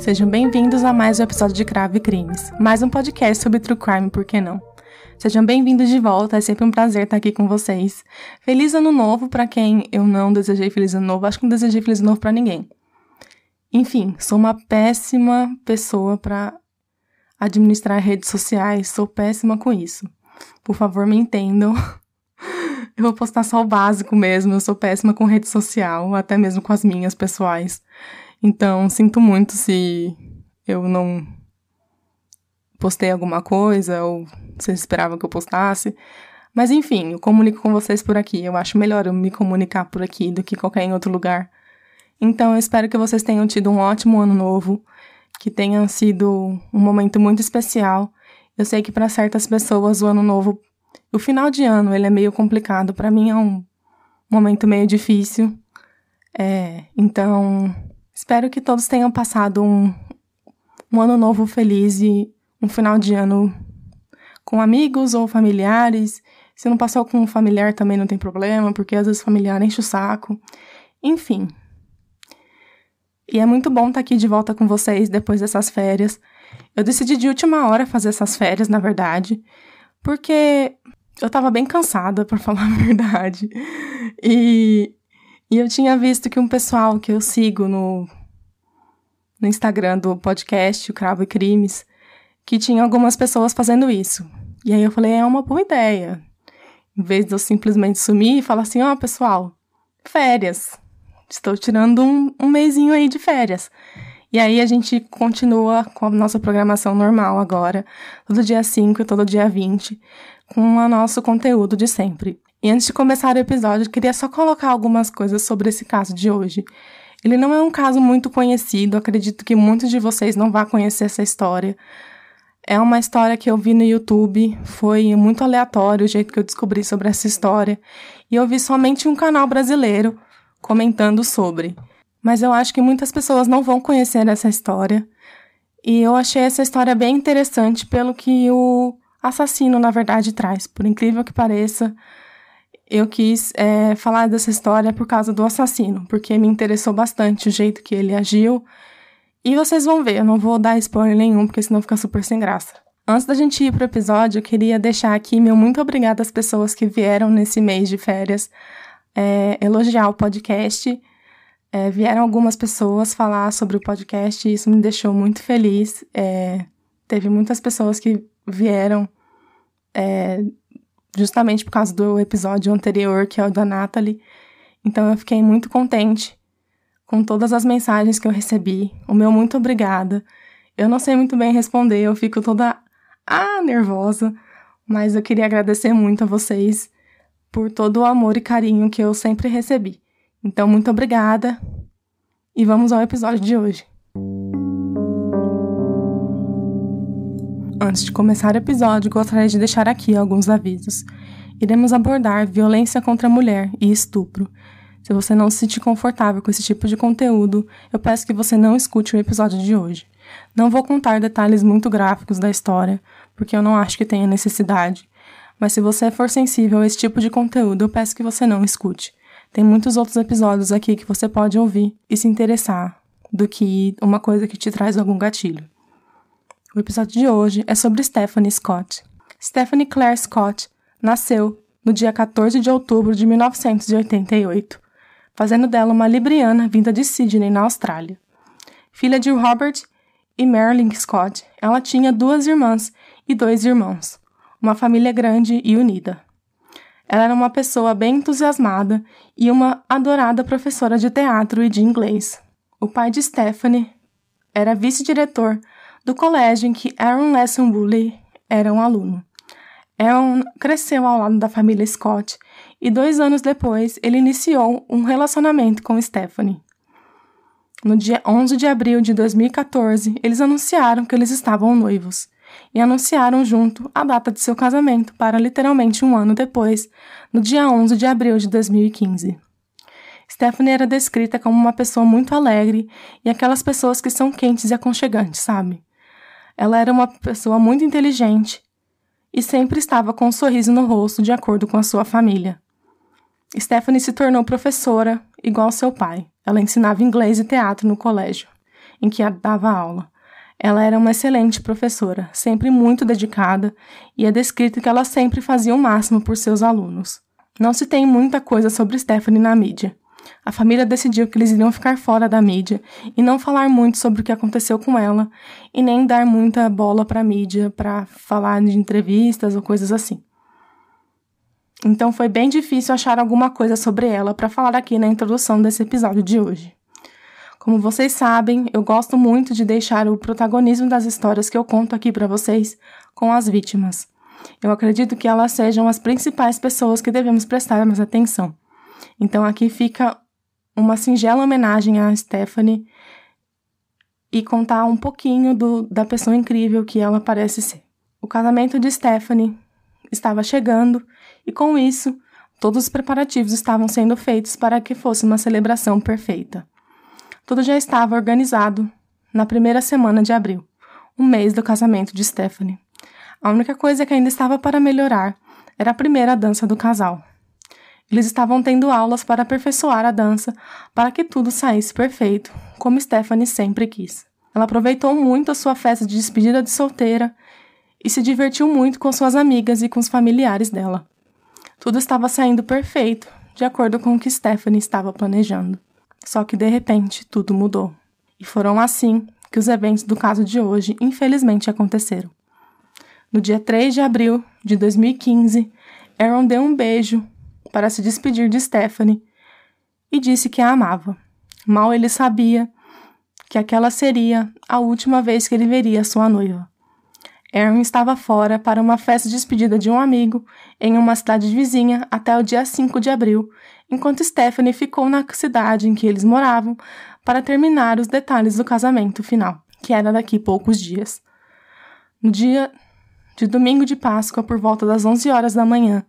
Sejam bem-vindos a mais um episódio de Cravo e Crimes, mais um podcast sobre True Crime, por que não? Sejam bem-vindos de volta, é sempre um prazer estar aqui com vocês. Feliz Ano Novo para quem eu não desejei Feliz Ano Novo, acho que não desejei Feliz Ano Novo para ninguém. Enfim, sou uma péssima pessoa para administrar redes sociais, sou péssima com isso. Por favor, me entendam. Eu vou postar só o básico mesmo, eu sou péssima com rede social, até mesmo com as minhas pessoais. Então, sinto muito se eu não postei alguma coisa ou vocês esperavam que eu postasse. Mas enfim, eu comunico com vocês por aqui. Eu acho melhor eu me comunicar por aqui do que qualquer em outro lugar. Então, eu espero que vocês tenham tido um ótimo ano novo, que tenha sido um momento muito especial. Eu sei que para certas pessoas o ano novo, o final de ano, ele é meio complicado. Para mim é um momento meio difícil. Então, espero que todos tenham passado um ano novo feliz e um final de ano com amigos ou familiares. Se não passou com um familiar também não tem problema, porque às vezes o familiar enche o saco. Enfim. E é muito bom estar aqui de volta com vocês depois dessas férias. Eu decidi de última hora fazer essas férias, na verdade, porque eu tava bem cansada, pra falar a verdade. E eu tinha visto que um pessoal que eu sigo no Instagram do podcast, o Cravo e Crimes, que tinha algumas pessoas fazendo isso. E aí eu falei, é uma boa ideia. Em vez de eu simplesmente sumir e falar assim, pessoal, férias. Estou tirando um mesinho aí de férias. E aí a gente continua com a nossa programação normal agora, todo dia 5 e todo dia 20, com o nosso conteúdo de sempre. E antes de começar o episódio, eu queria só colocar algumas coisas sobre esse caso de hoje. Ele não é um caso muito conhecido, acredito que muitos de vocês não vão conhecer essa história. É uma história que eu vi no YouTube, foi muito aleatório o jeito que eu descobri sobre essa história. E eu vi somente um canal brasileiro comentando sobre. Mas eu acho que muitas pessoas não vão conhecer essa história. E eu achei essa história bem interessante pelo que o assassino, na verdade, traz. Por incrível que pareça, eu quis falar dessa história por causa do assassino, porque me interessou bastante o jeito que ele agiu. E vocês vão ver, eu não vou dar spoiler nenhum, porque senão fica super sem graça. Antes da gente ir pro episódio, eu queria deixar aqui meu muito obrigada às pessoas que vieram nesse mês de férias elogiar o podcast. Vieram algumas pessoas falar sobre o podcast e isso me deixou muito feliz. Teve muitas pessoas que vieram justamente por causa do episódio anterior, que é o da Natalie. Então eu fiquei muito contente com todas as mensagens que eu recebi. O meu muito obrigada. Eu não sei muito bem responder, eu fico toda nervosa, mas eu queria agradecer muito a vocês por todo o amor e carinho que eu sempre recebi. Então, muito obrigada e vamos ao episódio de hoje. Antes de começar o episódio, gostaria de deixar aqui alguns avisos. Iremos abordar violência contra a mulher e estupro. Se você não se sentir confortável com esse tipo de conteúdo, eu peço que você não escute o episódio de hoje. Não vou contar detalhes muito gráficos da história, porque eu não acho que tenha necessidade. Mas se você for sensível a esse tipo de conteúdo, eu peço que você não escute. Tem muitos outros episódios aqui que você pode ouvir e se interessar do que uma coisa que te traz algum gatilho. O episódio de hoje é sobre Stephanie Scott. Stephanie Claire Scott nasceu no dia 14 de outubro de 1988, fazendo dela uma libriana vinda de Sydney, na Austrália. Filha de Robert e Marilyn Scott, ela tinha 2 irmãs e 2 irmãos, uma família grande e unida. Ela era uma pessoa bem entusiasmada e uma adorada professora de teatro e de inglês. O pai de Stephanie era vice-diretor do colégio em que Aaron Lesson Woolley era um aluno. Aaron cresceu ao lado da família Scott e 2 anos depois ele iniciou um relacionamento com Stephanie. No dia 11 de abril de 2014, eles anunciaram que eles estavam noivos e anunciaram junto a data de seu casamento para literalmente 1 ano depois, no dia 11 de abril de 2015. Stephanie era descrita como uma pessoa muito alegre e aquelas pessoas que são quentes e aconchegantes, sabe? Ela era uma pessoa muito inteligente e sempre estava com um sorriso no rosto de acordo com a sua família. Stephanie se tornou professora igual seu pai. Ela ensinava inglês e teatro no colégio. em que dava aula. Ela era uma excelente professora, sempre muito dedicada, e é descrito que ela sempre fazia o máximo por seus alunos. Não se tem muita coisa sobre Stephanie na mídia. A família decidiu que eles iriam ficar fora da mídia e não falar muito sobre o que aconteceu com ela e nem dar muita bola para a mídia para falar de entrevistas ou coisas assim. Então foi bem difícil achar alguma coisa sobre ela para falar aqui na introdução desse episódio de hoje. Como vocês sabem, eu gosto muito de deixar o protagonismo das histórias que eu conto aqui para vocês com as vítimas. Eu acredito que elas sejam as principais pessoas que devemos prestar mais atenção. Então aqui fica uma singela homenagem a Stephanie e contar um pouquinho da pessoa incrível que ela parece ser. O casamento de Stephanie estava chegando e com isso todos os preparativos estavam sendo feitos para que fosse uma celebração perfeita. Tudo já estava organizado na primeira semana de abril, o mês do casamento de Stephanie. A única coisa que ainda estava para melhorar era a primeira dança do casal. Eles estavam tendo aulas para aperfeiçoar a dança para que tudo saísse perfeito, como Stephanie sempre quis. Ela aproveitou muito a sua festa de despedida de solteira e se divertiu muito com suas amigas e com os familiares dela. Tudo estava saindo perfeito, de acordo com o que Stephanie estava planejando. Só que, de repente, tudo mudou. E foram assim que os eventos do caso de hoje, infelizmente, aconteceram. No dia 3 de abril de 2015, Aaron deu um beijo para se despedir de Stephanie e disse que a amava. Mal ele sabia que aquela seria a última vez que ele veria sua noiva. Aaron estava fora para uma festa de despedida de um amigo em uma cidade vizinha até o dia 5 de abril, enquanto Stephanie ficou na cidade em que eles moravam para terminar os detalhes do casamento final, que era daqui poucos dias. No dia de domingo de Páscoa, por volta das 11 horas da manhã,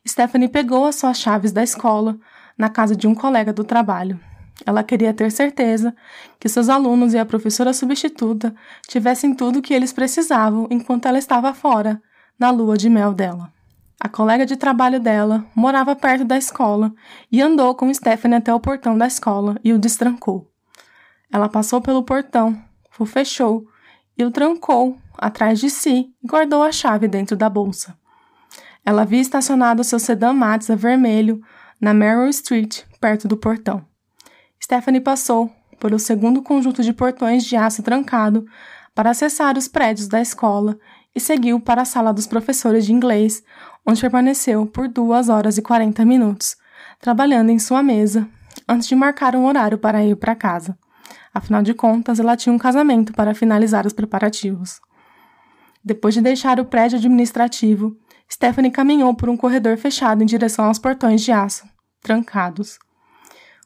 Stephanie pegou as suas chaves da escola na casa de um colega do trabalho. Ela queria ter certeza que seus alunos e a professora substituta tivessem tudo o que eles precisavam enquanto ela estava fora, na lua de mel dela. A colega de trabalho dela morava perto da escola e andou com Stephanie até o portão da escola e o destrancou. Ela passou pelo portão, o fechou e o trancou atrás de si e guardou a chave dentro da bolsa. Ela havia estacionado seu sedã Mazda vermelho na Merrill Street, perto do portão. Stephanie passou por o segundo conjunto de portões de aço trancado para acessar os prédios da escola e seguiu para a sala dos professores de inglês, onde permaneceu por 2 horas e 40 minutos, trabalhando em sua mesa, antes de marcar um horário para ir para casa. Afinal de contas, ela tinha um casamento para finalizar os preparativos. Depois de deixar o prédio administrativo, Stephanie caminhou por um corredor fechado em direção aos portões de aço, trancados.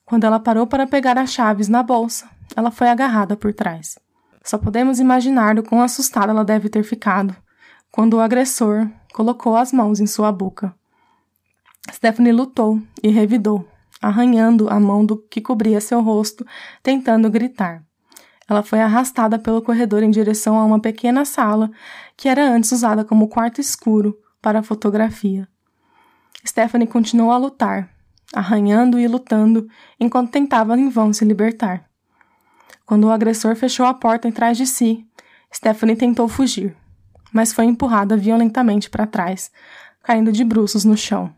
Quando ela parou para pegar as chaves na bolsa, ela foi agarrada por trás. Só podemos imaginar o quão assustada ela deve ter ficado quando o agressor colocou as mãos em sua boca. Stephanie lutou e revidou, arranhando a mão do que cobria seu rosto, tentando gritar. Ela foi arrastada pelo corredor em direção a uma pequena sala que era antes usada como quarto escuro para fotografia. Stephanie continuou a lutar, arranhando e lutando enquanto tentava em vão se libertar. Quando o agressor fechou a porta atrás de si, Stephanie tentou fugir, mas foi empurrada violentamente para trás, caindo de bruços no chão.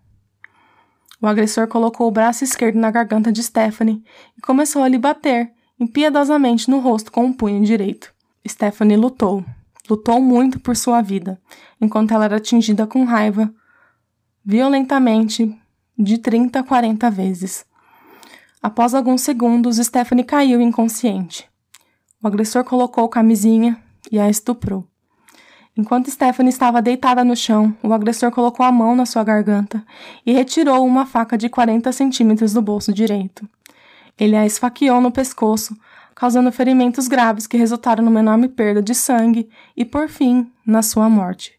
O agressor colocou o braço esquerdo na garganta de Stephanie e começou a lhe bater impiedosamente no rosto com o punho direito. Stephanie lutou muito por sua vida, enquanto ela era atingida com raiva, violentamente, de 30 a 40 vezes. Após alguns segundos, Stephanie caiu inconsciente. O agressor colocou camisinha e a estuprou. Enquanto Stephanie estava deitada no chão, o agressor colocou a mão na sua garganta e retirou uma faca de 40 centímetros do bolso direito. Ele a esfaqueou no pescoço, causando ferimentos graves que resultaram numa enorme perda de sangue e, por fim, na sua morte.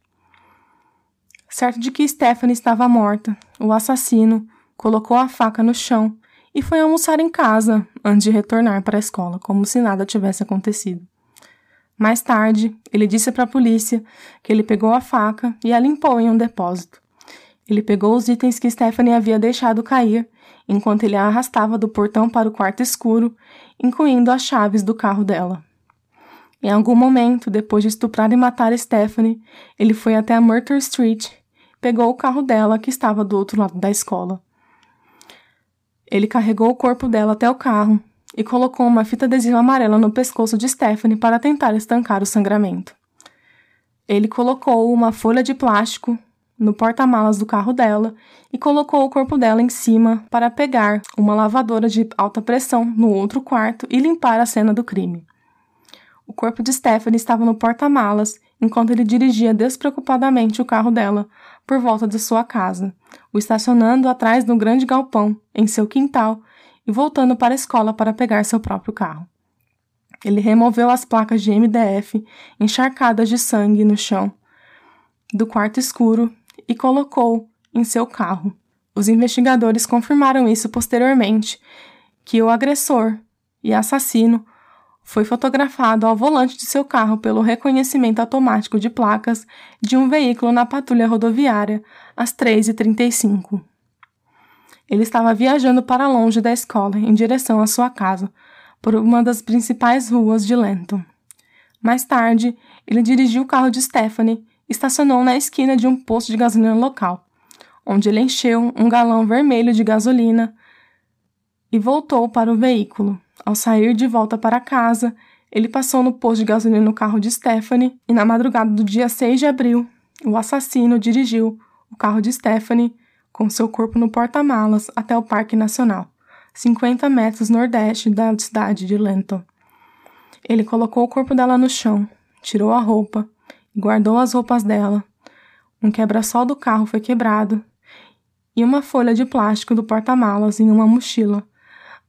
Certo de que Stephanie estava morta, o assassino colocou a faca no chão e foi almoçar em casa antes de retornar para a escola, como se nada tivesse acontecido. Mais tarde, ele disse para a polícia que ele pegou a faca e a limpou em um depósito. Ele pegou os itens que Stephanie havia deixado cair, enquanto ele a arrastava do portão para o quarto escuro, incluindo as chaves do carro dela. Em algum momento, depois de estuprar e matar Stephanie, ele foi até a Myrtle Street, pegou o carro dela que estava do outro lado da escola. Ele carregou o corpo dela até o carro e colocou uma fita adesiva amarela no pescoço de Stephanie para tentar estancar o sangramento. Ele colocou uma folha de plástico no porta-malas do carro dela e colocou o corpo dela em cima para pegar uma lavadora de alta pressão no outro quarto e limpar a cena do crime. O corpo de Stephanie estava no porta-malas enquanto ele dirigia despreocupadamente o carro dela por volta de sua casa, o estacionando atrás do grande galpão em seu quintal e voltando para a escola para pegar seu próprio carro. Ele removeu as placas de MDF encharcadas de sangue no chão do quarto escuro e colocou em seu carro. Os investigadores confirmaram isso posteriormente, que o agressor e assassino foi fotografado ao volante de seu carro pelo reconhecimento automático de placas de um veículo na patrulha rodoviária às 3h35. Ele estava viajando para longe da escola, em direção à sua casa, por uma das principais ruas de Lenton. Mais tarde, ele dirigiu o carro de Stephanie e estacionou na esquina de um posto de gasolina local, onde ele encheu um galão vermelho de gasolina e voltou para o veículo. Ao sair de volta para casa, ele passou no posto de gasolina no carro de Stephanie e, na madrugada do dia 6 de abril, o assassino dirigiu o carro de Stephanie com seu corpo no porta-malas até o Parque Nacional, 50 metros nordeste da cidade de Lenton. Ele colocou o corpo dela no chão, tirou a roupa e guardou as roupas dela. Um quebra-sol do carro foi quebrado e uma folha de plástico do porta-malas em uma mochila,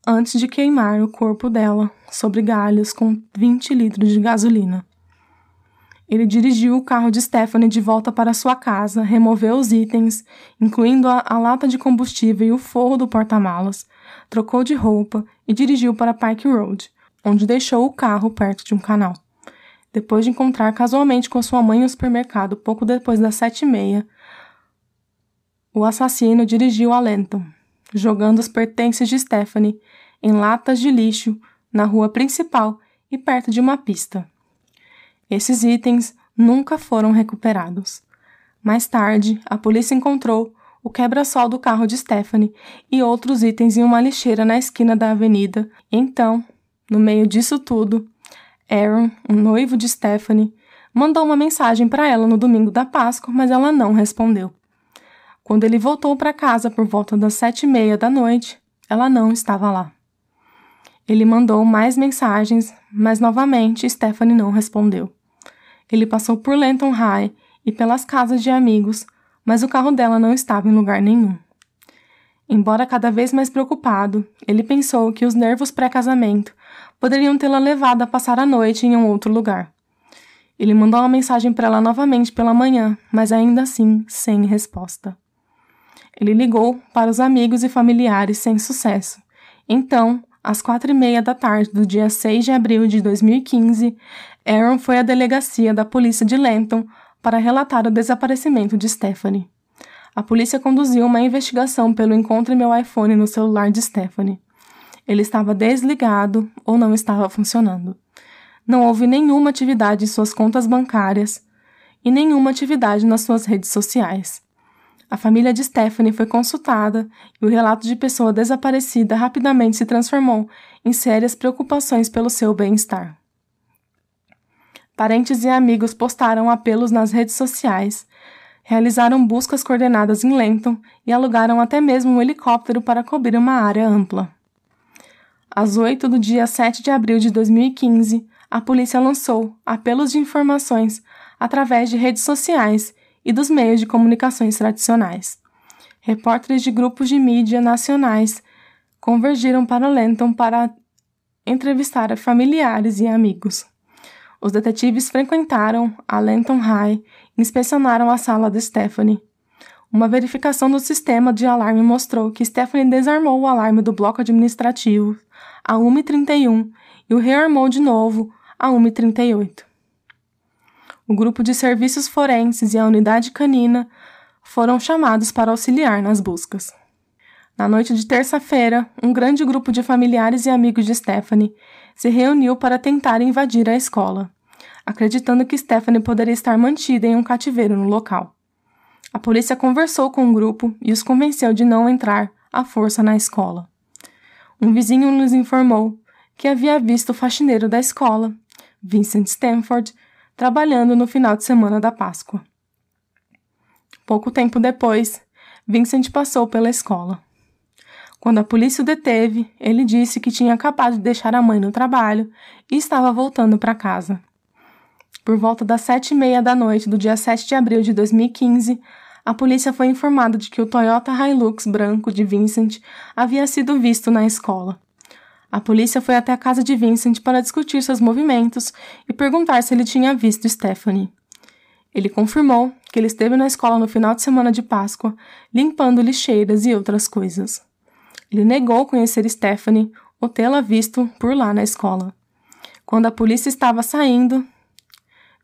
antes de queimar o corpo dela sobre galhos com 20 litros de gasolina. Ele dirigiu o carro de Stephanie de volta para sua casa, removeu os itens, incluindo a lata de combustível e o forro do porta-malas, trocou de roupa e dirigiu para Pike Road, onde deixou o carro perto de um canal. Depois de encontrar casualmente com sua mãe no supermercado pouco depois das 7h30, o assassino dirigiu a Lenton, jogando os pertences de Stephanie em latas de lixo na rua principal e perto de uma pista. Esses itens nunca foram recuperados. Mais tarde, a polícia encontrou o quebra-sol do carro de Stephanie e outros itens em uma lixeira na esquina da avenida. Então, no meio disso tudo, Aaron, o noivo de Stephanie, mandou uma mensagem para ela no domingo da Páscoa, mas ela não respondeu. Quando ele voltou para casa por volta das 7h30 da noite, ela não estava lá. Ele mandou mais mensagens, mas novamente Stephanie não respondeu. Ele passou por Lenton High e pelas casas de amigos, mas o carro dela não estava em lugar nenhum. Embora cada vez mais preocupado, ele pensou que os nervos pré-casamento poderiam tê-la levado a passar a noite em um outro lugar. Ele mandou uma mensagem para ela novamente pela manhã, mas ainda assim sem resposta. Ele ligou para os amigos e familiares sem sucesso. Então, às 4h30 da tarde do dia 6 de abril de 2015, Aaron foi à delegacia da polícia de Lenton para relatar o desaparecimento de Stephanie. A polícia conduziu uma investigação pelo encontre meu iPhone no celular de Stephanie. Ele estava desligado ou não estava funcionando. Não houve nenhuma atividade em suas contas bancárias e nenhuma atividade nas suas redes sociais. A família de Stephanie foi consultada e o relato de pessoa desaparecida rapidamente se transformou em sérias preocupações pelo seu bem-estar. Parentes e amigos postaram apelos nas redes sociais, realizaram buscas coordenadas em Lenton e alugaram até mesmo um helicóptero para cobrir uma área ampla. Às 8 do dia 7 de abril de 2015, a polícia lançou apelos de informações através de redes sociais e dos meios de comunicações tradicionais. Repórteres de grupos de mídia nacionais convergiram para Lenton para entrevistar familiares e amigos. Os detetives frequentaram a Lenton High e inspecionaram a sala de Stephanie. Uma verificação do sistema de alarme mostrou que Stephanie desarmou o alarme do bloco administrativo a 1h31 e o rearmou de novo a 1h38. O grupo de serviços forenses e a unidade canina foram chamados para auxiliar nas buscas. Na noite de terça-feira, um grande grupo de familiares e amigos de Stephanie se reuniu para tentar invadir a escola. acreditando que Stephanie poderia estar mantida em um cativeiro no local. A polícia conversou com o grupo e os convenceu de não entrar à força na escola. Um vizinho nos informou que havia visto o faxineiro da escola, Vincent Stanford, trabalhando no final de semana da Páscoa. Pouco tempo depois, Vincent passou pela escola. Quando a polícia o deteve, ele disse que tinha acabado de deixar a mãe no trabalho e estava voltando para casa. Por volta das 7h30 da noite do dia 7 de abril de 2015, a polícia foi informada de que o Toyota Hilux branco de Vincent havia sido visto na escola. A polícia foi até a casa de Vincent para discutir seus movimentos e perguntar se ele tinha visto Stephanie. Ele confirmou que ele esteve na escola no final de semana de Páscoa, limpando lixeiras e outras coisas. Ele negou conhecer Stephanie ou tê-la visto por lá na escola. Quando a polícia estava saindo,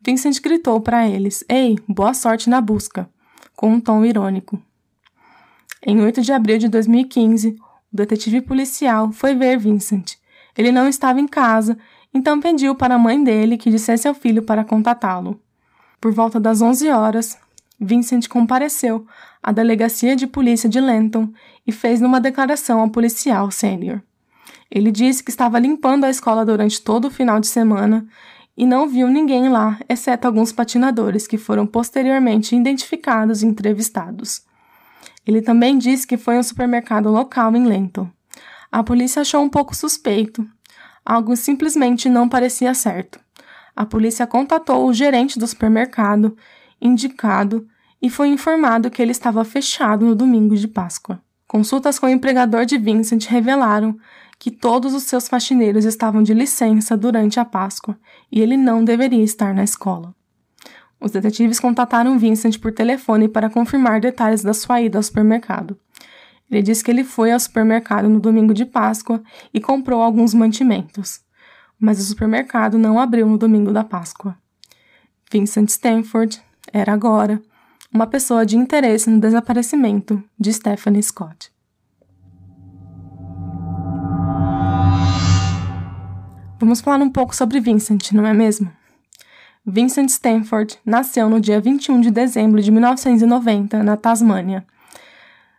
Vincent gritou para eles: "Ei, boa sorte na busca", com um tom irônico. Em 8 de abril de 2015, o detetive policial foi ver Vincent. Ele não estava em casa, então pediu para a mãe dele que dissesse ao filho para contatá-lo. Por volta das 11 horas, Vincent compareceu à delegacia de polícia de Lenton e fez uma declaração ao policial sênior. Ele disse que estava limpando a escola durante todo o final de semana e não viu ninguém lá, exceto alguns patinadores que foram posteriormente identificados e entrevistados. Ele também disse que foi a um supermercado local em Lenton. A polícia achou um pouco suspeito. Algo simplesmente não parecia certo. A polícia contatou o gerente do supermercado indicado e foi informado que ele estava fechado no domingo de Páscoa. Consultas com o empregador de Vincent revelaram que todos os seus faxineiros estavam de licença durante a Páscoa e ele não deveria estar na escola. Os detetives contataram Vincent por telefone para confirmar detalhes da sua ida ao supermercado. Ele disse que ele foi ao supermercado no domingo de Páscoa e comprou alguns mantimentos, mas o supermercado não abriu no domingo da Páscoa. Vincent Stanford era agora uma pessoa de interesse no desaparecimento de Stephanie Scott. Vamos falar um pouco sobre Vincent, não é mesmo? Vincent Stanford nasceu no dia 21 de dezembro de 1990, na Tasmânia.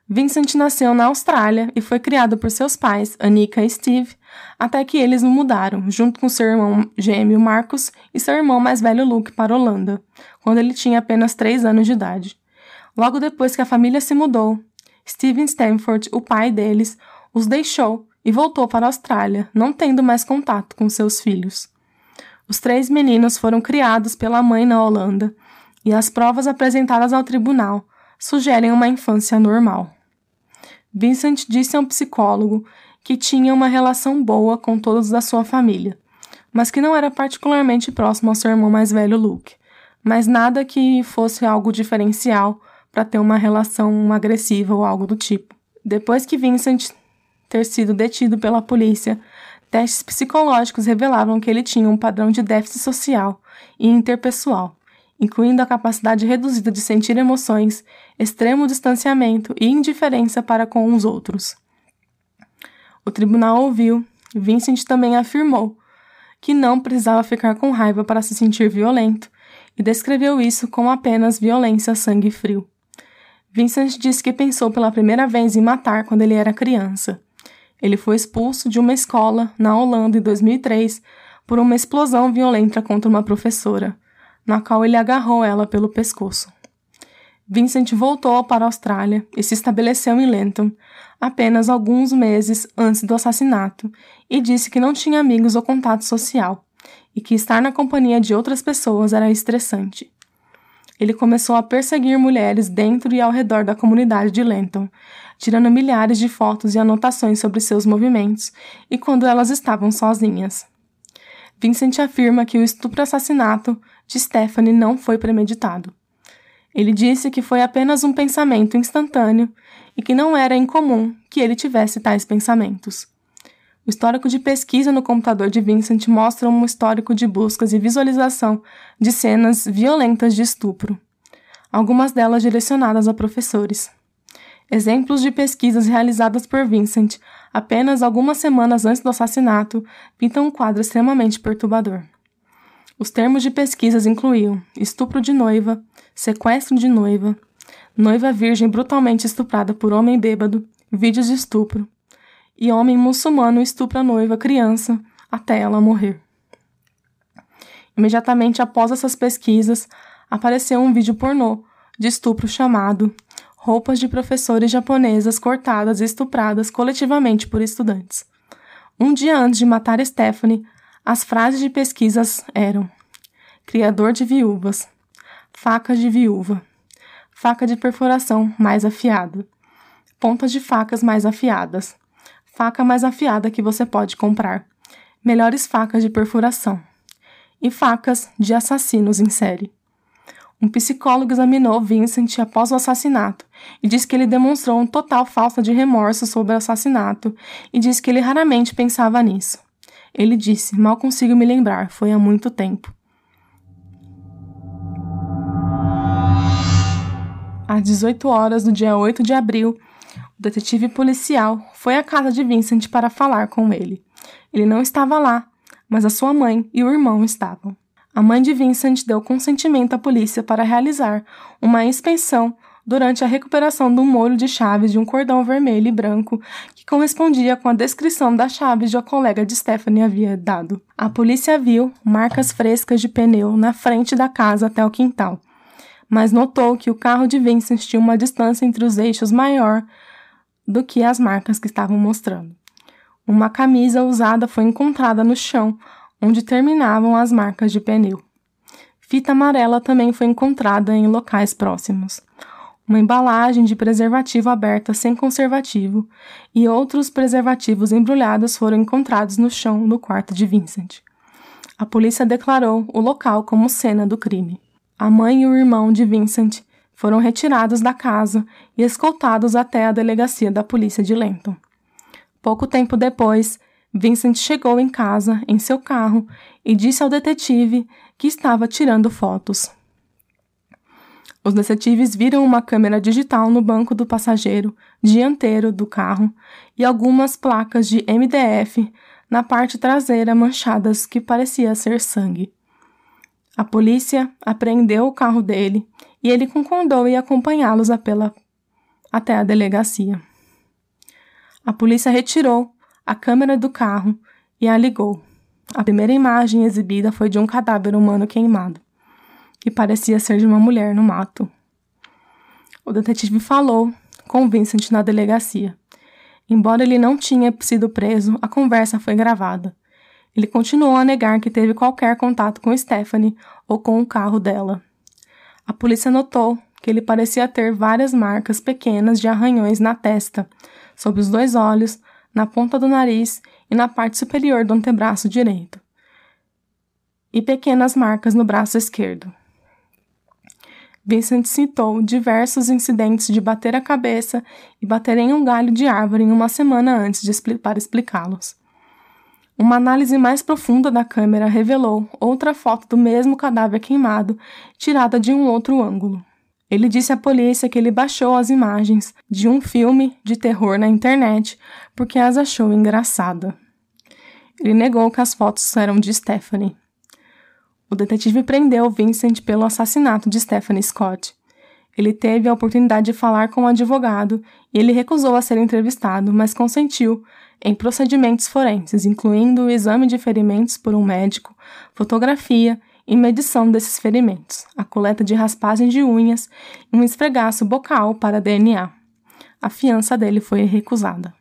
Vincent nasceu na Austrália e foi criado por seus pais, Anika e Steve, até que eles o mudaram, junto com seu irmão gêmeo Marcus e seu irmão mais velho Luke, para a Holanda, quando ele tinha apenas 3 anos de idade. Logo depois que a família se mudou, Steven Stanford, o pai deles, os deixou e voltou para a Austrália, não tendo mais contato com seus filhos. Os 3 meninos foram criados pela mãe na Holanda e as provas apresentadas ao tribunal sugerem uma infância normal. Vincent disse a um psicólogo que tinha uma relação boa com todos da sua família, mas que não era particularmente próximo ao seu irmão mais velho Luke, mas nada que fosse algo diferencial para ter uma relação agressiva ou algo do tipo. Depois que Vincent ter sido detido pela polícia, testes psicológicos revelavam que ele tinha um padrão de déficit social e interpessoal, incluindo a capacidade reduzida de sentir emoções, extremo distanciamento e indiferença para com os outros. O tribunal ouviu. Vincent também afirmou que não precisava ficar com raiva para se sentir violento e descreveu isso como apenas violência a sangue frio. Vincent disse que pensou pela primeira vez em matar quando ele era criança. Ele foi expulso de uma escola na Holanda em 2003 por uma explosão violenta contra uma professora, na qual ele agarrou ela pelo pescoço. Vincent voltou para a Austrália e se estabeleceu em Lenton apenas alguns meses antes do assassinato e disse que não tinha amigos ou contato social e que estar na companhia de outras pessoas era estressante. Ele começou a perseguir mulheres dentro e ao redor da comunidade de Lenton, tirando milhares de fotos e anotações sobre seus movimentos e quando elas estavam sozinhas. Vincent afirma que o estupro-assassinato de Stephanie não foi premeditado. Ele disse que foi apenas um pensamento instantâneo e que não era incomum que ele tivesse tais pensamentos. O histórico de pesquisa no computador de Vincent mostra um histórico de buscas e visualização de cenas violentas de estupro, algumas delas direcionadas a professores. Exemplos de pesquisas realizadas por Vincent apenas algumas semanas antes do assassinato pintam um quadro extremamente perturbador. Os termos de pesquisas incluíam estupro de noiva, sequestro de noiva, noiva virgem brutalmente estuprada por homem bêbado, vídeos de estupro, e homem muçulmano estupra noiva criança até ela morrer. Imediatamente após essas pesquisas, apareceu um vídeo pornô de estupro chamado Roupas de Professores Japonesas Cortadas e Estupradas Coletivamente por Estudantes. Um dia antes de matar Stephanie, as frases de pesquisas eram: criador de viúvas, faca de viúva, faca de perfuração mais afiada, pontas de facas mais afiadas, faca mais afiada que você pode comprar, melhores facas de perfuração e facas de assassinos em série. Um psicólogo examinou Vincent após o assassinato e disse que ele demonstrou uma total falta de remorso sobre o assassinato e disse que ele raramente pensava nisso. Ele disse: mal consigo me lembrar, foi há muito tempo. Às 18 horas do dia 8 de abril, o detetive policial foi à casa de Vincent para falar com ele. Ele não estava lá, mas a sua mãe e o irmão estavam. A mãe de Vincent deu consentimento à polícia para realizar uma inspeção durante a recuperação do molho de chaves de um cordão vermelho e branco que correspondia com a descrição das chaves que a colega de Stephanie havia dado. A polícia viu marcas frescas de pneu na frente da casa até o quintal, mas notou que o carro de Vincent tinha uma distância entre os eixos maior do que as marcas que estavam mostrando. Uma camisa usada foi encontrada no chão, onde terminavam as marcas de pneu. Fita amarela também foi encontrada em locais próximos. Uma embalagem de preservativo aberta sem conservativo e outros preservativos embrulhados foram encontrados no chão no quarto de Vincent. A polícia declarou o local como cena do crime. A mãe e o irmão de Vincent foram retirados da casa e escoltados até a delegacia da polícia de Lenton. Pouco tempo depois, Vincent chegou em casa, em seu carro, e disse ao detetive que estava tirando fotos. Os detetives viram uma câmera digital no banco do passageiro dianteiro do carro e algumas placas de MDF na parte traseira manchadas que parecia ser sangue. A polícia apreendeu o carro dele e ele concordou em acompanhá-los até a delegacia. A polícia retirou a câmera do carro e a ligou. A primeira imagem exibida foi de um cadáver humano queimado, que parecia ser de uma mulher no mato. O detetive falou com Vincent na delegacia. Embora ele não tinha sido preso, a conversa foi gravada. Ele continuou a negar que teve qualquer contato com Stephanie ou com o carro dela. A polícia notou que ele parecia ter várias marcas pequenas de arranhões na testa, sob os 2 olhos, na ponta do nariz e na parte superior do antebraço direito, e pequenas marcas no braço esquerdo. Vincent citou diversos incidentes de bater a cabeça e bater em um galho de árvore em uma semana antes para explicá-los. Uma análise mais profunda da câmera revelou outra foto do mesmo cadáver queimado, tirada de um outro ângulo. Ele disse à polícia que ele baixou as imagens de um filme de terror na internet porque as achou engraçadas. Ele negou que as fotos eram de Stephanie. O detetive prendeu Vincent pelo assassinato de Stephanie Scott. Ele teve a oportunidade de falar com o advogado e ele recusou a ser entrevistado, mas consentiu em procedimentos forenses, incluindo o exame de ferimentos por um médico, fotografia e medição desses ferimentos, a coleta de raspagem de unhas e um esfregaço bucal para DNA. A fiança dele foi recusada.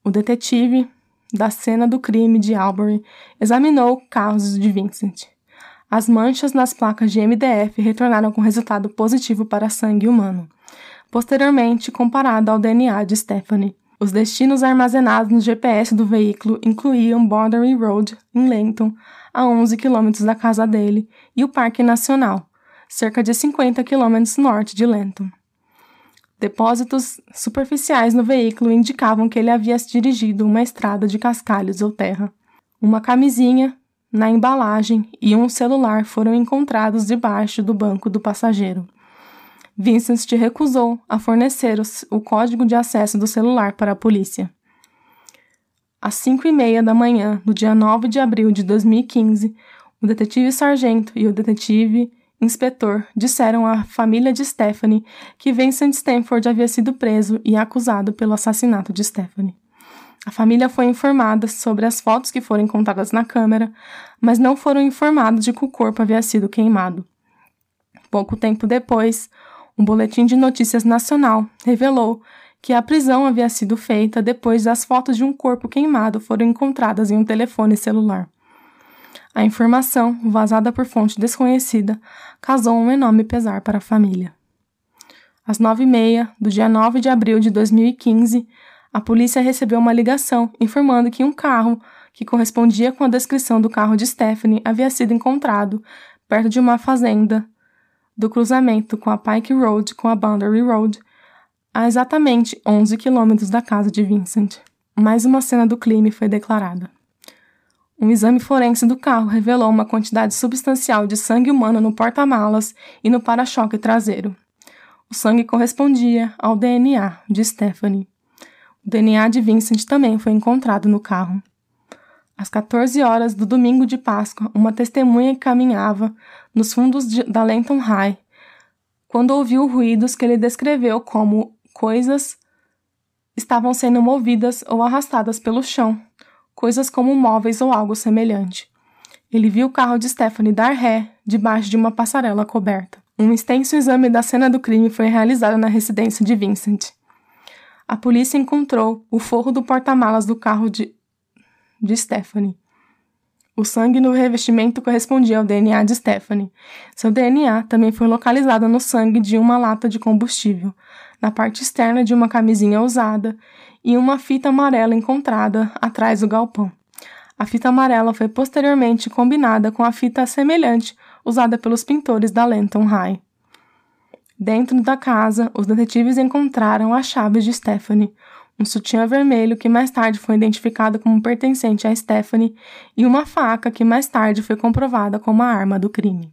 O detetive da cena do crime de Albury examinou o carro de Vincent. As manchas nas placas de MDF retornaram com resultado positivo para sangue humano, posteriormente comparado ao DNA de Stephanie. Os destinos armazenados no GPS do veículo incluíam Boundary Road, em Lenton, a 11 km da casa dele, e o Parque Nacional, cerca de 50 km norte de Lenton. Depósitos superficiais no veículo indicavam que ele havia dirigido uma estrada de cascalhos ou terra. Uma camisinha na embalagem e um celular foram encontrados debaixo do banco do passageiro. Vincent recusou a fornecer o código de acesso do celular para a polícia. Às 5h30 da manhã, do dia 9 de abril de 2015, o detetive sargento e o detetive inspetor disseram à família de Stephanie que Vincent Stanford havia sido preso e acusado pelo assassinato de Stephanie. A família foi informada sobre as fotos que foram encontradas na câmera, mas não foram informados de que o corpo havia sido queimado. Pouco tempo depois, um boletim de notícias nacional revelou que a prisão havia sido feita depois das fotos de um corpo queimado foram encontradas em um telefone celular. A informação, vazada por fonte desconhecida, causou um enorme pesar para a família. Às 9h30 do dia 9 de abril de 2015, a polícia recebeu uma ligação informando que um carro que correspondia com a descrição do carro de Stephanie havia sido encontrado perto de uma fazenda do cruzamento com a Pike Road com a Boundary Road, a exatamente 11 quilômetros da casa de Vincent. Mais uma cena do crime foi declarada. Um exame forense do carro revelou uma quantidade substancial de sangue humano no porta-malas e no para-choque traseiro. O sangue correspondia ao DNA de Stephanie. O DNA de Vincent também foi encontrado no carro. Às 14 horas do domingo de Páscoa, uma testemunha caminhava nos fundos da Lenton High quando ouviu ruídos que ele descreveu como coisas estavam sendo movidas ou arrastadas pelo chão, coisas como móveis ou algo semelhante. Ele viu o carro de Stephanie dar ré debaixo de uma passarela coberta. Um extenso exame da cena do crime foi realizado na residência de Vincent. A polícia encontrou o forro do porta-malas do carro de Stephanie. O sangue no revestimento correspondia ao DNA de Stephanie. Seu DNA também foi localizado no sangue de uma lata de combustível, na parte externa de uma camisinha usada e uma fita amarela encontrada atrás do galpão. A fita amarela foi posteriormente combinada com a fita semelhante usada pelos pintores da Lenton High. Dentro da casa, os detetives encontraram as chaves de Stephanie, um sutiã vermelho que mais tarde foi identificado como pertencente a Stephanie e uma faca que mais tarde foi comprovada como a arma do crime.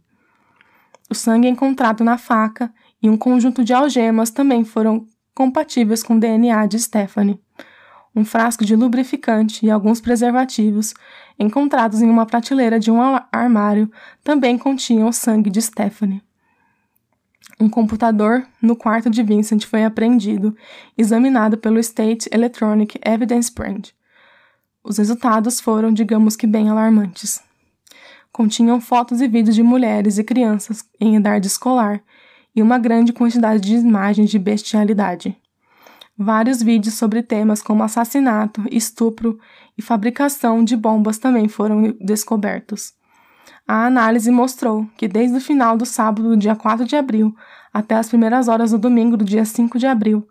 O sangue encontrado na faca e um conjunto de algemas também foram compatíveis com o DNA de Stephanie. Um frasco de lubrificante e alguns preservativos encontrados em uma prateleira de um armário também continham o sangue de Stephanie. Um computador no quarto de Vincent foi apreendido, examinado pelo State Electronic Evidence Branch. Os resultados foram, digamos que bem alarmantes. Continham fotos e vídeos de mulheres e crianças em idade escolar e uma grande quantidade de imagens de bestialidade. Vários vídeos sobre temas como assassinato, estupro e fabricação de bombas também foram descobertos. A análise mostrou que desde o final do sábado do dia 4 de abril até as primeiras horas do domingo do dia 5 de abril,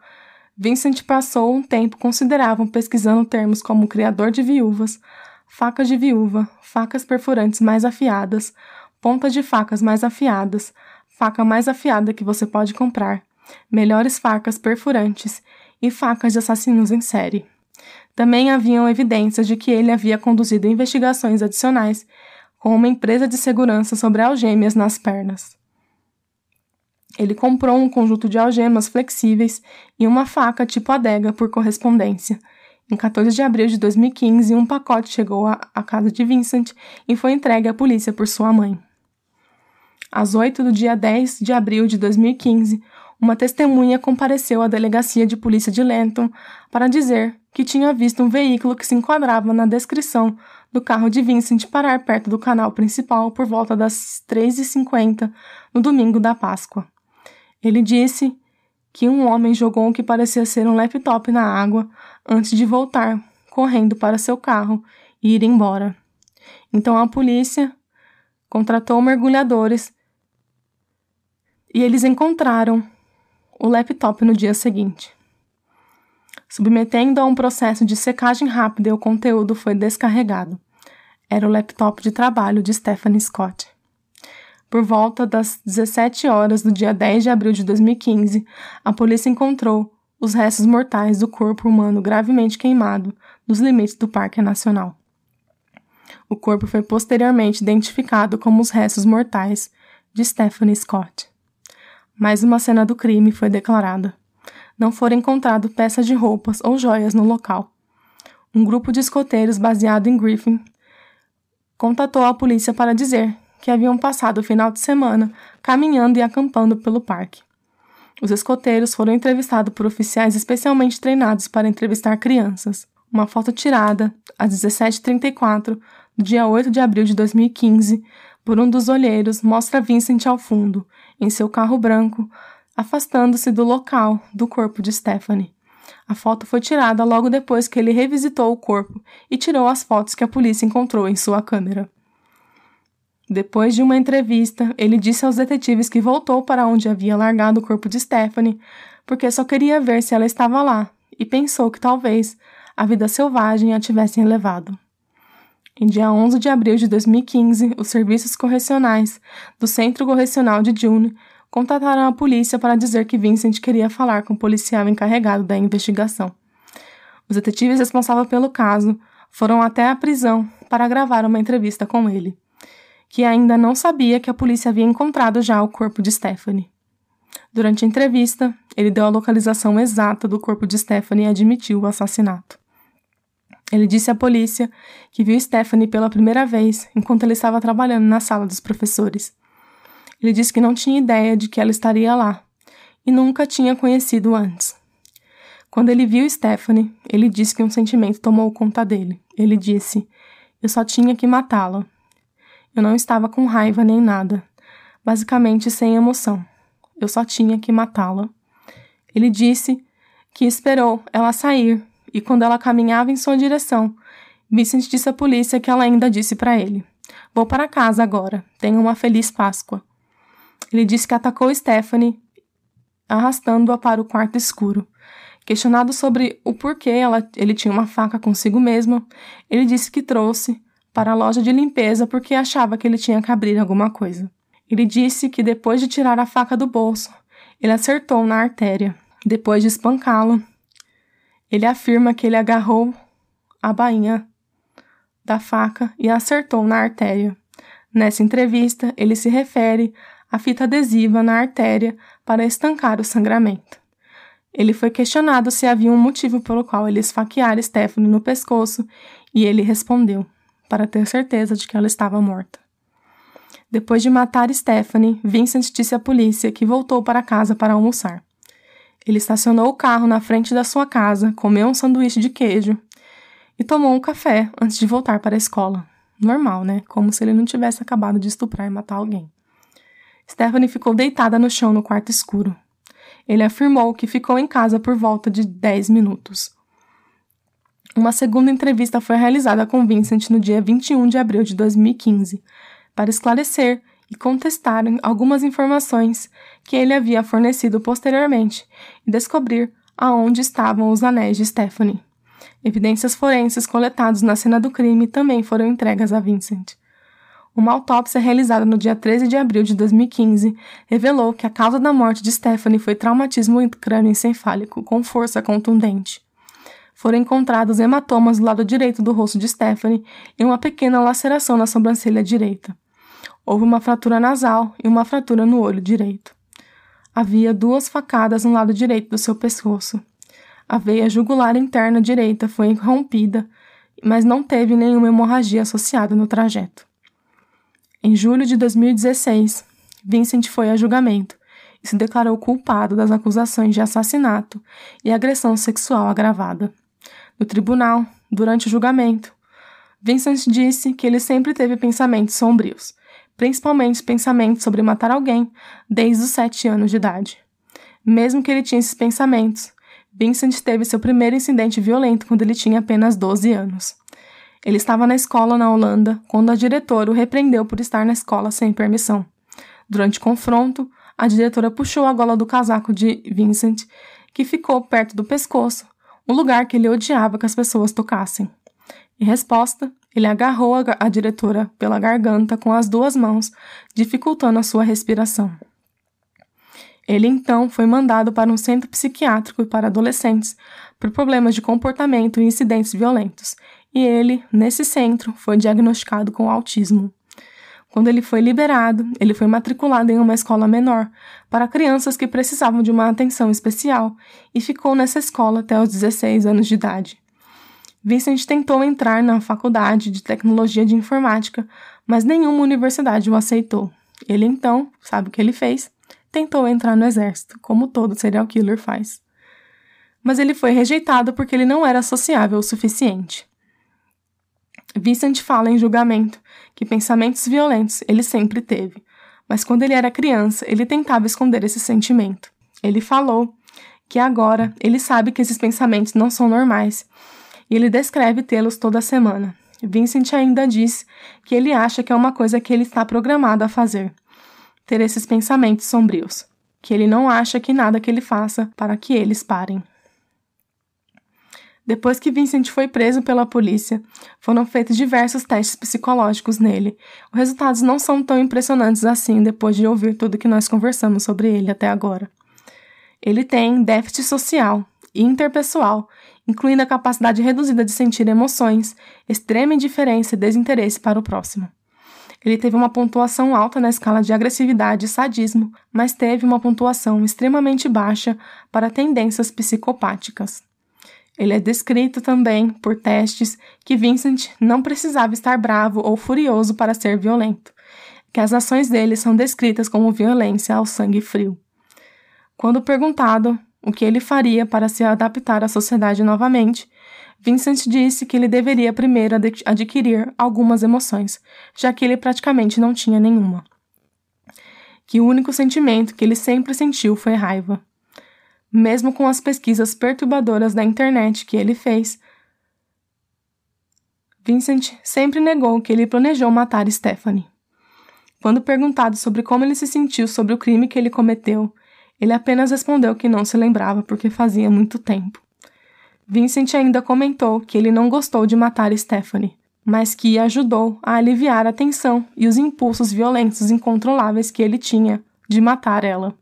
Vincent passou um tempo considerável pesquisando termos como criador de viúvas, facas de viúva, facas perfurantes mais afiadas, pontas de facas mais afiadas, faca mais afiada que você pode comprar, melhores facas perfurantes e facas de assassinos em série. Também haviam evidências de que ele havia conduzido investigações adicionais com uma empresa de segurança sobre algemas nas pernas. Ele comprou um conjunto de algemas flexíveis e uma faca tipo adega por correspondência. Em 14 de abril de 2015, um pacote chegou à casa de Vincent e foi entregue à polícia por sua mãe. Às 8 do dia 10 de abril de 2015, uma testemunha compareceu à delegacia de polícia de Lenton para dizer que tinha visto um veículo que se enquadrava na descrição do carro de Vincent parar perto do canal principal por volta das 3h50 no domingo da Páscoa. Ele disse que um homem jogou o que parecia ser um laptop na água antes de voltar, correndo para seu carro e ir embora. Então a polícia contratou mergulhadores e eles encontraram o laptop no dia seguinte. Submetendo a um processo de secagem rápida, o conteúdo foi descarregado. Era o laptop de trabalho de Stephanie Scott. Por volta das 17 horas do dia 10 de abril de 2015, a polícia encontrou os restos mortais do corpo humano gravemente queimado nos limites do Parque Nacional. O corpo foi posteriormente identificado como os restos mortais de Stephanie Scott. Mais uma cena do crime foi declarada. Não foram encontradas peças de roupas ou joias no local. um grupo de escoteiros baseado em Griffin contatou a polícia para dizer que haviam passado o final de semana caminhando e acampando pelo parque. Os escoteiros foram entrevistados por oficiais especialmente treinados para entrevistar crianças. Uma foto tirada, às 17h34, do dia 8 de abril de 2015, por um dos olheiros, mostra Vincent ao fundo, em seu carro branco, afastando-se do local do corpo de Stephanie. A foto foi tirada logo depois que ele revisitou o corpo e tirou as fotos que a polícia encontrou em sua câmera. Depois de uma entrevista, ele disse aos detetives que voltou para onde havia largado o corpo de Stephanie porque só queria ver se ela estava lá e pensou que talvez a vida selvagem a tivessem levado. Em dia 11 de abril de 2015, os serviços correcionais do Centro Correcional de June contataram a polícia para dizer que Vincent queria falar com o policial encarregado da investigação. Os detetives responsáveis pelo caso foram até a prisão para gravar uma entrevista com ele, que ainda não sabia que a polícia havia encontrado já o corpo de Stephanie. Durante a entrevista, ele deu a localização exata do corpo de Stephanie e admitiu o assassinato. Ele disse à polícia que viu Stephanie pela primeira vez enquanto ele estava trabalhando na sala dos professores. Ele disse que não tinha ideia de que ela estaria lá e nunca tinha conhecido antes. Quando ele viu Stephanie, ele disse que um sentimento tomou conta dele. Ele disse: "Eu só tinha que matá-la. Eu não estava com raiva nem nada, basicamente sem emoção. Eu só tinha que matá-la." Ele disse que esperou ela sair e quando ela caminhava em sua direção, Vincent disse à polícia que ela ainda disse para ele: "Vou para casa agora, tenha uma feliz Páscoa." Ele disse que atacou Stephanie, arrastando-a para o quarto escuro. Questionado sobre o porquê ele tinha uma faca consigo mesmo, ele disse que trouxe para a loja de limpeza porque achava que ele tinha que abrir alguma coisa. Ele disse que depois de tirar a faca do bolso, ele acertou na artéria. Depois de espancá-lo, ele afirma que ele agarrou a bainha da faca e acertou na artéria. Nessa entrevista, ele se refere à fita adesiva na artéria para estancar o sangramento. Ele foi questionado se havia um motivo pelo qual ele esfaqueara Stephanie no pescoço e ele respondeu, para ter certeza de que ela estava morta. Depois de matar Stephanie, Vincent disse à polícia que voltou para casa para almoçar. Ele estacionou o carro na frente da sua casa, comeu um sanduíche de queijo e tomou um café antes de voltar para a escola. Normal, né? Como se ele não tivesse acabado de estuprar e matar alguém. Stephanie ficou deitada no chão no quarto escuro. Ele afirmou que ficou em casa por volta de 10 minutos. Uma segunda entrevista foi realizada com Vincent no dia 21 de abril de 2015, para esclarecer e contestar algumas informações que ele havia fornecido posteriormente e descobrir aonde estavam os anéis de Stephanie. Evidências forenses coletadas na cena do crime também foram entregues a Vincent. Uma autópsia realizada no dia 13 de abril de 2015 revelou que a causa da morte de Stephanie foi traumatismo crânioencefálico com força contundente. Foram encontrados hematomas do lado direito do rosto de Stephanie e uma pequena laceração na sobrancelha direita. Houve uma fratura nasal e uma fratura no olho direito. Havia 2 facadas no lado direito do seu pescoço. A veia jugular interna direita foi rompida, mas não teve nenhuma hemorragia associada no trajeto. Em julho de 2016, Vincent foi a julgamento e se declarou culpado das acusações de assassinato e agressão sexual agravada. No tribunal, durante o julgamento, Vincent disse que ele sempre teve pensamentos sombrios, principalmente pensamentos sobre matar alguém desde os 7 anos de idade. Mesmo que ele tinha esses pensamentos, Vincent teve seu primeiro incidente violento quando ele tinha apenas 12 anos. Ele estava na escola na Holanda quando a diretora o repreendeu por estar na escola sem permissão. Durante o confronto, a diretora puxou a gola do casaco de Vincent, que ficou perto do pescoço, um lugar que ele odiava que as pessoas tocassem. Em resposta, ele agarrou a diretora pela garganta com as 2 mãos, dificultando a sua respiração. Ele então foi mandado para um centro psiquiátrico para adolescentes por problemas de comportamento e incidentes violentos, e ele, nesse centro, foi diagnosticado com autismo. Quando ele foi liberado, ele foi matriculado em uma escola menor para crianças que precisavam de uma atenção especial e ficou nessa escola até os 16 anos de idade. Vincent tentou entrar na faculdade de tecnologia de informática, mas nenhuma universidade o aceitou. Ele então, sabe o que ele fez? Tentou entrar no exército, como todo serial killer faz. Mas ele foi rejeitado porque ele não era sociável o suficiente. Vincent fala em julgamento que pensamentos violentos ele sempre teve, mas quando ele era criança, ele tentava esconder esse sentimento. Ele falou que agora ele sabe que esses pensamentos não são normais, e ele descreve tê-los toda semana. Vincent ainda diz que ele acha que é uma coisa que ele está programado a fazer, ter esses pensamentos sombrios, que ele não acha que nada que ele faça para que eles parem. Depois que Vincent foi preso pela polícia, foram feitos diversos testes psicológicos nele. Os resultados não são tão impressionantes assim depois de ouvir tudo que nós conversamos sobre ele até agora. Ele tem déficit social e interpessoal, incluindo a capacidade reduzida de sentir emoções, extrema indiferença e desinteresse para o próximo. Ele teve uma pontuação alta na escala de agressividade e sadismo, mas teve uma pontuação extremamente baixa para tendências psicopáticas. Ele é descrito também por testes que Vincent não precisava estar bravo ou furioso para ser violento, que as ações dele são descritas como violência ao sangue frio. Quando perguntado o que ele faria para se adaptar à sociedade novamente, Vincent disse que ele deveria primeiro adquirir algumas emoções, já que ele praticamente não tinha nenhuma. Que o único sentimento que ele sempre sentiu foi raiva. Mesmo com as pesquisas perturbadoras da internet que ele fez, Vincent sempre negou que ele planejou matar Stephanie. Quando perguntado sobre como ele se sentiu sobre o crime que ele cometeu, ele apenas respondeu que não se lembrava porque fazia muito tempo. Vincent ainda comentou que ele não gostou de matar Stephanie, mas que ajudou a aliviar a tensão e os impulsos violentos incontroláveis que ele tinha de matar ela.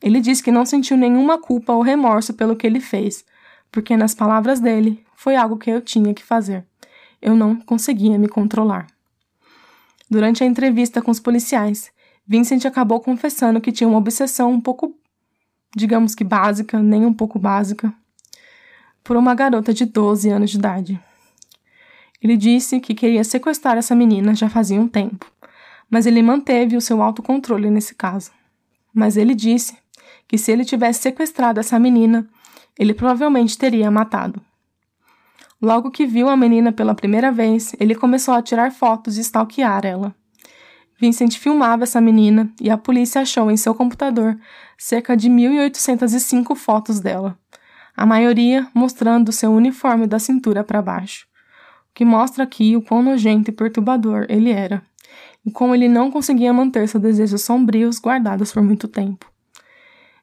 Ele disse que não sentiu nenhuma culpa ou remorso pelo que ele fez, porque nas palavras dele, foi algo que eu tinha que fazer. Eu não conseguia me controlar. Durante a entrevista com os policiais, Vincent acabou confessando que tinha uma obsessão um pouco, digamos que básica, nem um pouco básica, por uma garota de 12 anos de idade. Ele disse que queria sequestrar essa menina já fazia um tempo, mas ele manteve o seu autocontrole nesse caso. Mas ele disse que se ele tivesse sequestrado essa menina, ele provavelmente teria matado. Logo que viu a menina pela primeira vez, ele começou a tirar fotos e stalkear ela. Vincent filmava essa menina e a polícia achou em seu computador cerca de 1.805 fotos dela, a maioria mostrando seu uniforme da cintura para baixo, o que mostra aqui o quão nojento e perturbador ele era, e como ele não conseguia manter seus desejos sombrios guardados por muito tempo.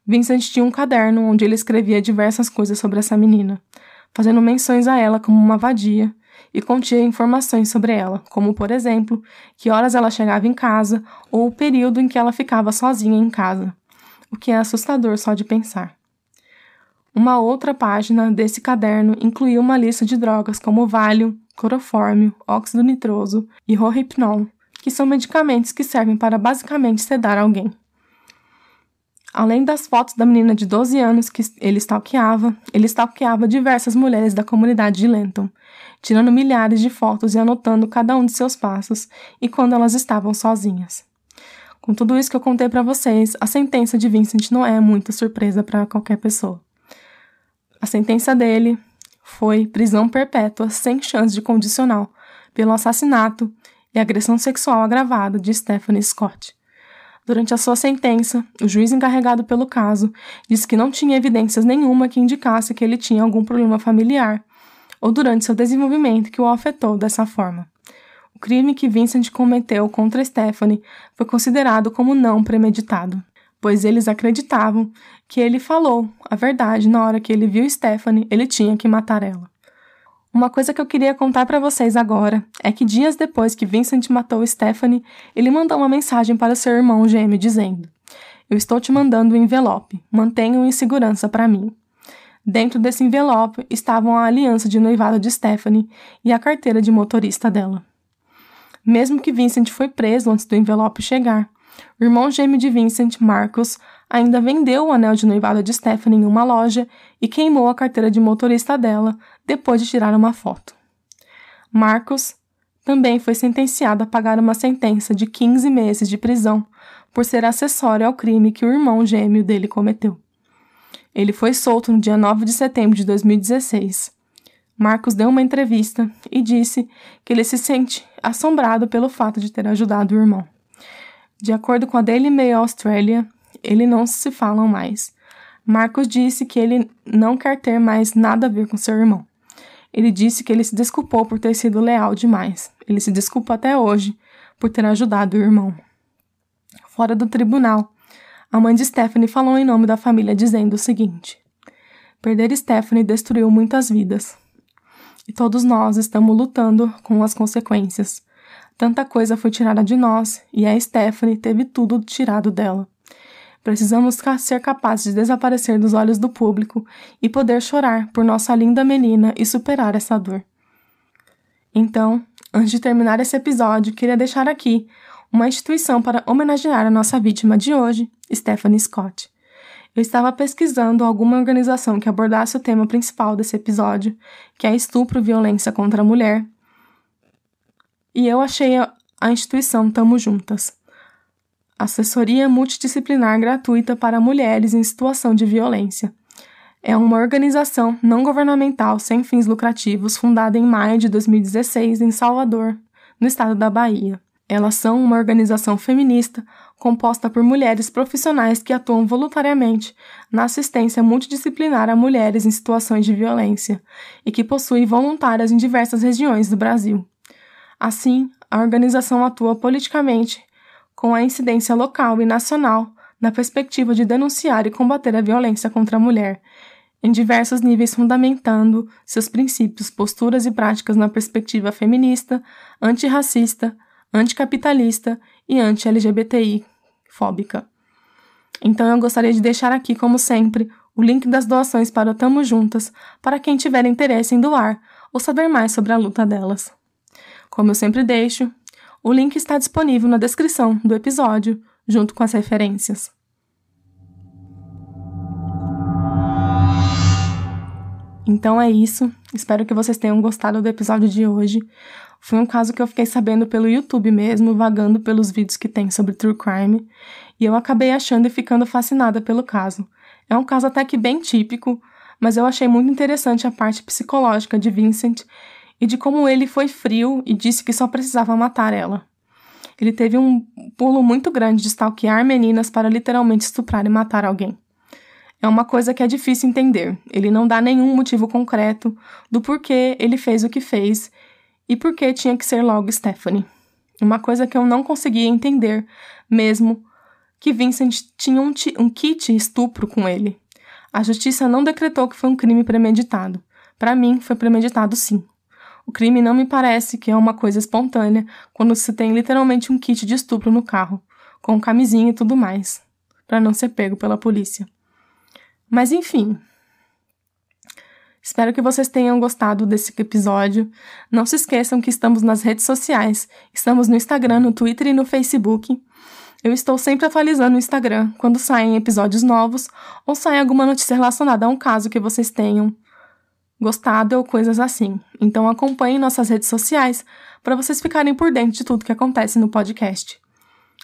Vincent tinha um caderno onde ele escrevia diversas coisas sobre essa menina, fazendo menções a ela como uma vadia, e continha informações sobre ela, como, por exemplo, que horas ela chegava em casa ou o período em que ela ficava sozinha em casa, o que é assustador só de pensar. Uma outra página desse caderno incluía uma lista de drogas como Valium, clorofórmio, óxido nitroso e Rohypnol, que são medicamentos que servem para basicamente sedar alguém. Além das fotos da menina de 12 anos que ele stalkeava diversas mulheres da comunidade de Lenton, tirando milhares de fotos e anotando cada um de seus passos e quando elas estavam sozinhas. Com tudo isso que eu contei para vocês, a sentença de Vincent não é muita surpresa para qualquer pessoa. A sentença dele foi prisão perpétua sem chance de condicional pelo assassinato e agressão sexual agravada de Stephanie Scott. Durante a sua sentença, o juiz encarregado pelo caso disse que não tinha evidências nenhuma que indicasse que ele tinha algum problema familiar ou durante seu desenvolvimento que o afetou dessa forma. O crime que Vincent cometeu contra Stephanie foi considerado como não premeditado, pois eles acreditavam que ele falou a verdade na hora que ele viu Stephanie, ele tinha que matar ela. Uma coisa que eu queria contar para vocês agora é que dias depois que Vincent matou Stephanie, ele mandou uma mensagem para seu irmão gêmeo dizendo: "Eu estou te mandando um envelope, mantenha-o em segurança para mim." Dentro desse envelope estavam a aliança de noivado de Stephanie e a carteira de motorista dela. Mesmo que Vincent foi preso antes do envelope chegar, o irmão gêmeo de Vincent, Marcus, ainda vendeu o anel de noivado de Stephanie em uma loja e queimou a carteira de motorista dela depois de tirar uma foto. Marcus também foi sentenciado a pagar uma sentença de 15 meses de prisão por ser acessório ao crime que o irmão gêmeo dele cometeu. Ele foi solto no dia 9 de setembro de 2016. Marcus deu uma entrevista e disse que ele se sente assombrado pelo fato de ter ajudado o irmão. De acordo com a Daily Mail Australia, eles não se falam mais. Marcus disse que ele não quer ter mais nada a ver com seu irmão. Ele disse que ele se desculpou por ter sido leal demais. Ele se desculpa até hoje por ter ajudado o irmão. Fora do tribunal, a mãe de Stephanie falou em nome da família dizendo o seguinte: perder Stephanie destruiu muitas vidas. E todos nós estamos lutando com as consequências. Tanta coisa foi tirada de nós e a Stephanie teve tudo tirado dela. Precisamos ser capazes de desaparecer dos olhos do público e poder chorar por nossa linda menina e superar essa dor. Então, antes de terminar esse episódio, queria deixar aqui uma instituição para homenagear a nossa vítima de hoje, Stephanie Scott. Eu estava pesquisando alguma organização que abordasse o tema principal desse episódio, que é estupro e violência contra a mulher, e eu achei a instituição Tamo Juntas. Assessoria Multidisciplinar Gratuita para Mulheres em Situação de Violência. É uma organização não governamental sem fins lucrativos fundada em maio de 2016 em Salvador, no estado da Bahia. Elas são uma organização feminista composta por mulheres profissionais que atuam voluntariamente na assistência multidisciplinar a mulheres em situações de violência e que possui voluntárias em diversas regiões do Brasil. Assim, a organização atua politicamente com a incidência local e nacional na perspectiva de denunciar e combater a violência contra a mulher, em diversos níveis fundamentando seus princípios, posturas e práticas na perspectiva feminista, antirracista, anticapitalista e anti-LGBTI-fóbica. Então eu gostaria de deixar aqui, como sempre, o link das doações para o Tamo Juntas para quem tiver interesse em doar ou saber mais sobre a luta delas. Como eu sempre deixo, o link está disponível na descrição do episódio, junto com as referências. Então é isso, espero que vocês tenham gostado do episódio de hoje. Foi um caso que eu fiquei sabendo pelo YouTube mesmo, vagando pelos vídeos que tem sobre True Crime, e eu acabei achando e ficando fascinada pelo caso. É um caso até que bem típico, mas eu achei muito interessante a parte psicológica de Vincent e de como ele foi frio e disse que só precisava matar ela. Ele teve um pulo muito grande de stalkear meninas para literalmente estuprar e matar alguém. É uma coisa que é difícil entender. Ele não dá nenhum motivo concreto do porquê ele fez o que fez e por que tinha que ser logo Stephanie. Uma coisa que eu não conseguia entender, mesmo que Vincent tinha um kit estupro com ele. A justiça não decretou que foi um crime premeditado. Para mim, foi premeditado sim. O crime não me parece que é uma coisa espontânea quando se tem literalmente um kit de estupro no carro, com camisinha e tudo mais, para não ser pego pela polícia. Mas enfim, espero que vocês tenham gostado desse episódio. Não se esqueçam que estamos nas redes sociais, estamos no Instagram, no Twitter e no Facebook. Eu estou sempre atualizando o Instagram quando saem episódios novos ou sai alguma notícia relacionada a um caso que vocês tenham gostado ou coisas assim. Então acompanhem nossas redes sociais para vocês ficarem por dentro de tudo que acontece no podcast.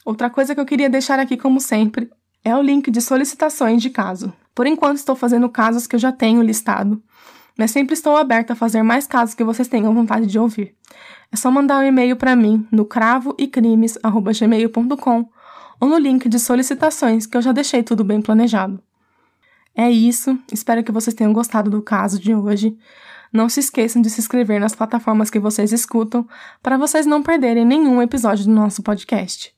Outra coisa que eu queria deixar aqui, como sempre, é o link de solicitações de caso. Por enquanto estou fazendo casos que eu já tenho listado, mas sempre estou aberta a fazer mais casos que vocês tenham vontade de ouvir. É só mandar um e-mail para mim no cravoecrimes@gmail.com ou no link de solicitações que eu já deixei tudo bem planejado. É isso, espero que vocês tenham gostado do caso de hoje. Não se esqueçam de se inscrever nas plataformas que vocês escutam para vocês não perderem nenhum episódio do nosso podcast.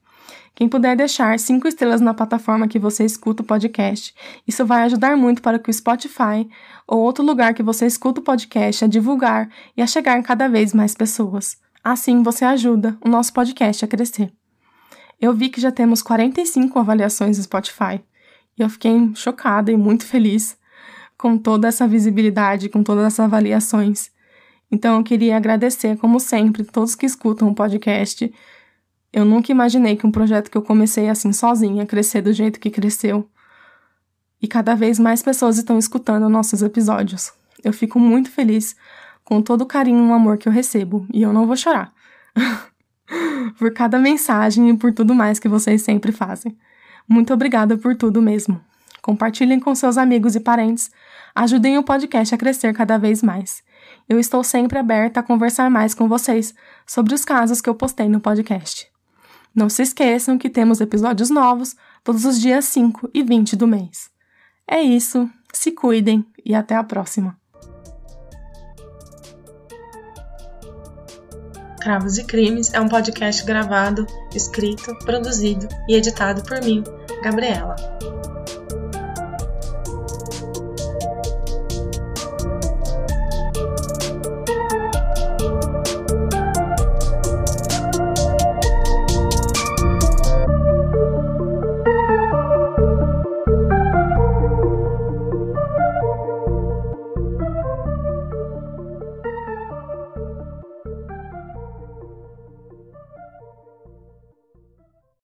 Quem puder deixar 5 estrelas na plataforma que você escuta o podcast, isso vai ajudar muito para que o Spotify ou outro lugar que você escuta o podcast a divulgar e a chegar em cada vez mais pessoas. Assim você ajuda o nosso podcast a crescer. Eu vi que já temos 45 avaliações no Spotify. E eu fiquei chocada e muito feliz com toda essa visibilidade, com todas essas avaliações. Então eu queria agradecer, como sempre, todos que escutam o podcast. Eu nunca imaginei que um projeto que eu comecei assim sozinha crescer do jeito que cresceu. E cada vez mais pessoas estão escutando nossos episódios. Eu fico muito feliz com todo o carinho e o amor que eu recebo. E eu não vou chorar. Por cada mensagem e por tudo mais que vocês sempre fazem. Muito obrigada por tudo mesmo. Compartilhem com seus amigos e parentes. Ajudem o podcast a crescer cada vez mais. Eu estou sempre aberta a conversar mais com vocês sobre os casos que eu postei no podcast. Não se esqueçam que temos episódios novos todos os dias 5 e 20 do mês. É isso, se cuidem e até a próxima. Cravos e Crimes é um podcast gravado, escrito, produzido e editado por mim, Gabriela.